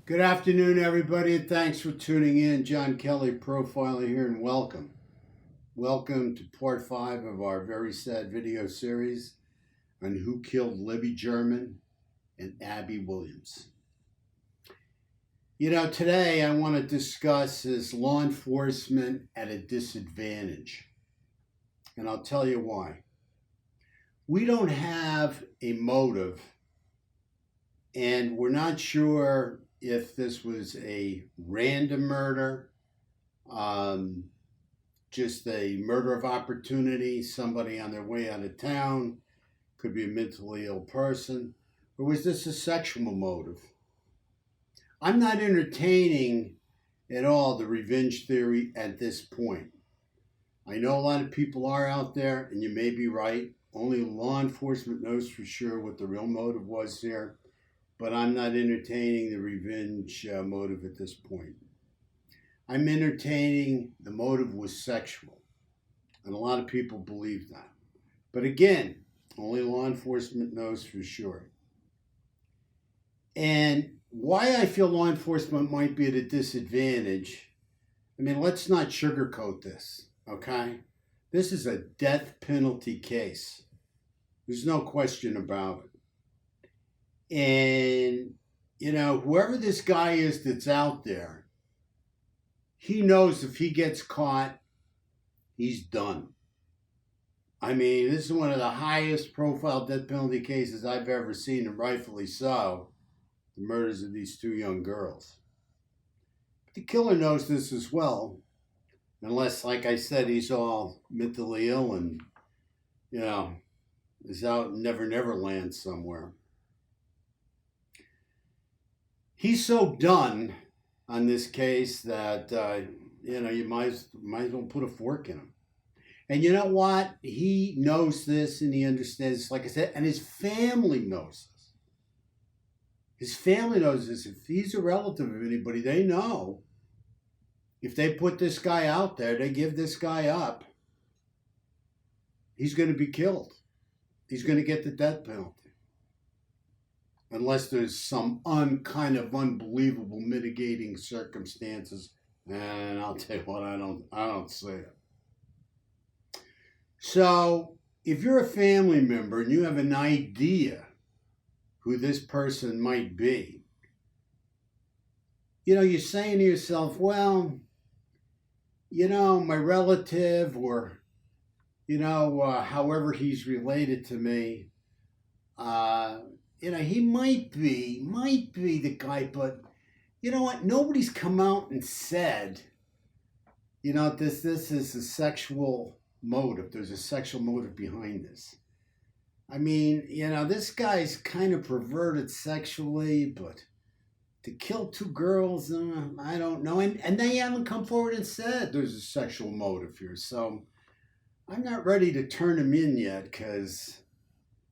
Good afternoon, everybody, and thanks for tuning in. John Kelly, profiler here, and welcome. Welcome to part 5 of our very sad video series on who killed Libby German and Abby Williams. Today I want to discuss is law enforcement at a disadvantage, and I'll tell you why. We don't have a motive, and we're not sure if this was a random murder, just a murder of opportunity, somebody on their way out of town, could be a mentally ill person, or was this a sexual motive? I'm not entertaining at all the revenge theory at this point. I know a lot of people are out there, and you may be right. Only law enforcement knows for sure what the real motive was here. But I'm not entertaining the revenge motive at this point. I'm entertaining the motive was sexual. And a lot of people believe that. But again, only law enforcement knows for sure. And why I feel law enforcement might be at a disadvantage, let's not sugarcoat this, okay? This is a death penalty case. There's no question about it. And, whoever this guy is that's out there, he knows if he gets caught, he's done. This is one of the highest profile death penalty cases I've ever seen, and rightfully so, the murders of these two young girls. But the killer knows this as well, unless, like I said, he's all mentally ill and, is out in Never Land somewhere. He's so done on this case that, you might as well put a fork in him. And you know what? He knows this and he understands, like I said, and his family knows this. His family knows this. If he's a relative of anybody, they know if they put this guy out there, they give this guy up, he's going to be killed. He's going to get the death penalty. Unless there's some kind of unbelievable mitigating circumstances, and I'll tell you what, I don't see it. So, if you're a family member and you have an idea who this person might be, you're saying to yourself, well, my relative, or however he's related to me, he might be the guy, but you know what? Nobody's come out and said, this is a sexual motive. There's a sexual motive behind this. This guy's kind of perverted sexually, but to kill two girls, I don't know. And they haven't come forward and said there's a sexual motive here. So I'm not ready to turn him in yet, because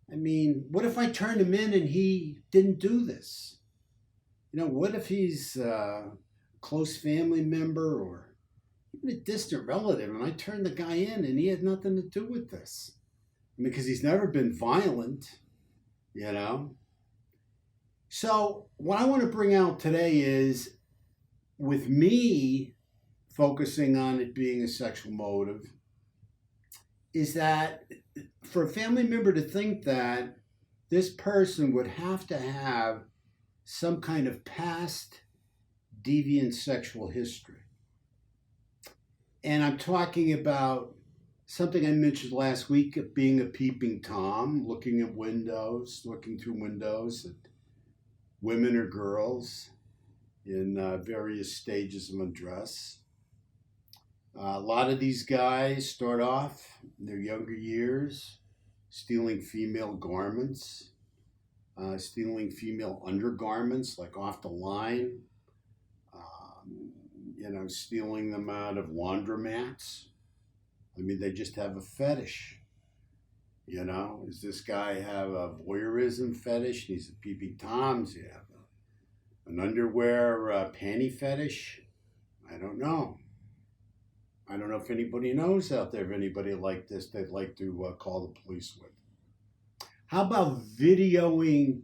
what if I turned him in and he didn't do this? What if he's a close family member or even a distant relative, and I turned the guy in and he had nothing to do with this? Because he's never been violent, So what I want to bring out today is, with me focusing on it being a sexual motive, is that for a family member to think that this person would have to have some kind of past deviant sexual history. And I'm talking about something I mentioned last week of being a peeping Tom, looking through windows at women or girls in various stages of undress. A lot of these guys start off in their younger years stealing female garments, stealing female undergarments, like off the line, stealing them out of laundromats. They just have a fetish. Does this guy have a voyeurism fetish? He's a peeping Tom. Does he have an underwear panty fetish? I don't know. I don't know if anybody knows out there of anybody like this they'd like to call the police with. How about videoing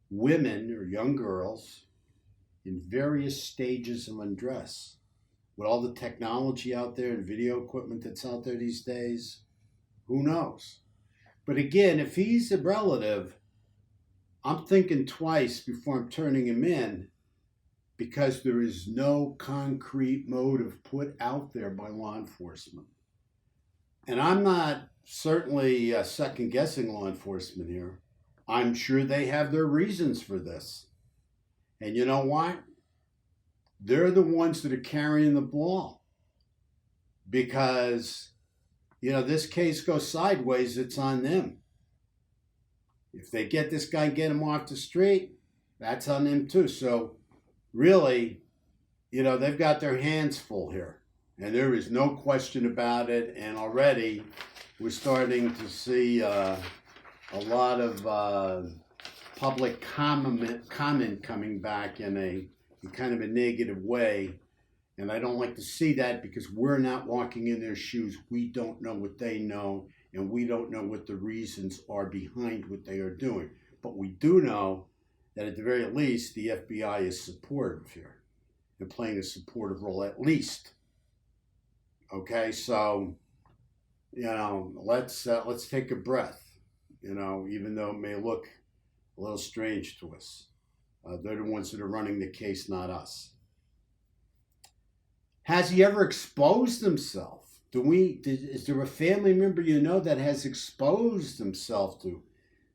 women or young girls in various stages of undress. With all the technology out there and video equipment that's out there these days, who knows? But again, if he's a relative, I'm thinking twice before I'm turning him in, because there is no concrete motive put out there by law enforcement. And I'm not certainly second guessing law enforcement here. I'm sure they have their reasons for this. And you know what? They're the ones that are carrying the ball. Because, this case goes sideways, it's on them. If they get this guy and get him off the street, that's on them too. So really, they've got their hands full here. And there is no question about it. And already we're starting to see a lot of public comment coming back in kind of a negative way. And I don't like to see that, because we're not walking in their shoes. We don't know what they know, and we don't know what the reasons are behind what they are doing. But we do know that at the very least, the FBI is supportive here and playing a supportive role at least. Okay, so, let's take a breath, even though it may look a little strange to us. They're the ones that are running the case, not us. Has he ever exposed himself? Is there a family member that has exposed himself to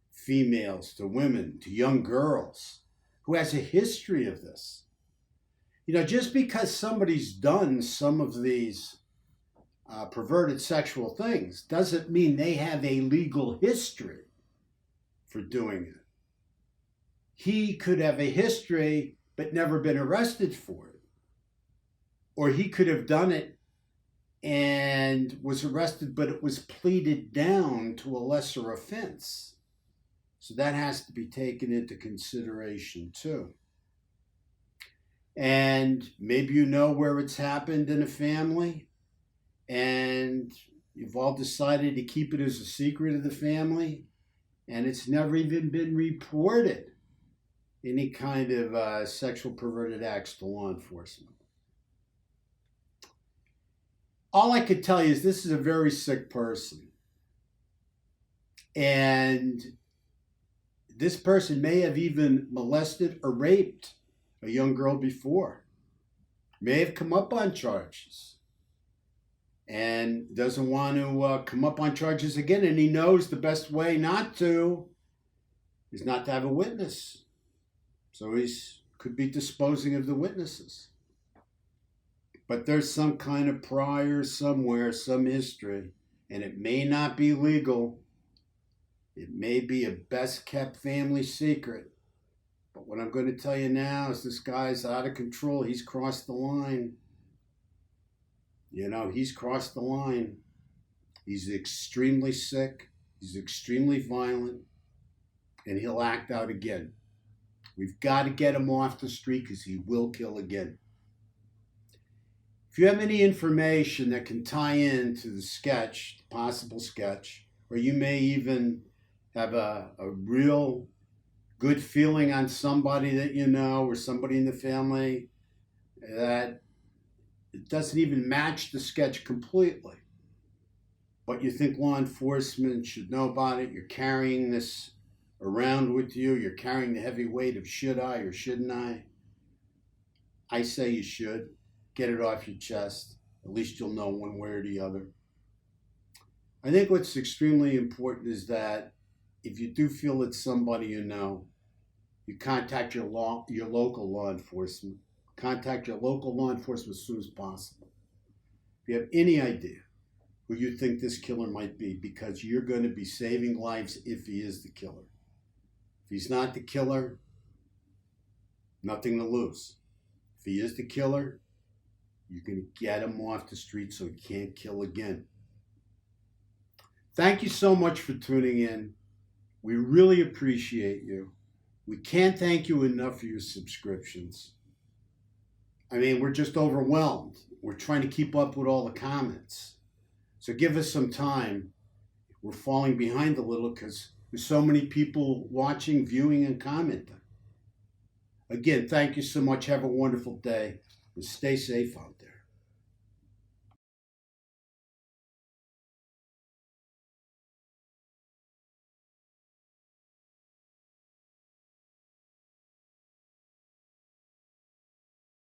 females, to women, to young girls, who has a history of this? Just because somebody's done some of these perverted sexual things doesn't mean they have a legal history for doing it. He could have a history but never been arrested for it. Or he could have done it and was arrested, but it was pleaded down to a lesser offense. So that has to be taken into consideration too. And maybe where it's happened in a family, and you've all decided to keep it as a secret of the family, and it's never even been reported, any kind of sexual perverted acts to law enforcement. All I could tell you is this is a very sick person. And this person may have even molested or raped a young girl before. May have come up on charges. And doesn't want to come up on charges again. And he knows the best way not to is not to have a witness. So could be disposing of the witnesses. But there's some kind of prior somewhere, some history, and it may not be legal. It may be a best kept family secret. But what I'm going to tell you now is this guy's out of control. He's crossed the line. He's crossed the line. He's extremely sick. He's extremely violent. And he'll act out again. We've got to get him off the street, because he will kill again. If you have any information that can tie into the sketch, the possible sketch, or you may even have a real good feeling on somebody that or somebody in the family that it doesn't even match the sketch completely, but you think law enforcement should know about it, you're carrying this around with you, you're carrying the heavy weight of should I or shouldn't I say you should. Get it off your chest. At least you'll know one way or the other. I think what's extremely important is that if you do feel it's somebody you contact your local law enforcement. Contact your local law enforcement as soon as possible. If you have any idea who you think this killer might be, because you're going to be saving lives if he is the killer. If he's not the killer, nothing to lose. If he is the killer, you're going to get him off the street so he can't kill again. Thank you so much for tuning in. We really appreciate you. We can't thank you enough for your subscriptions. We're just overwhelmed. We're trying to keep up with all the comments. So give us some time. We're falling behind a little because there's so many people watching, viewing, and commenting. Again, thank you so much. Have a wonderful day and stay safe out there.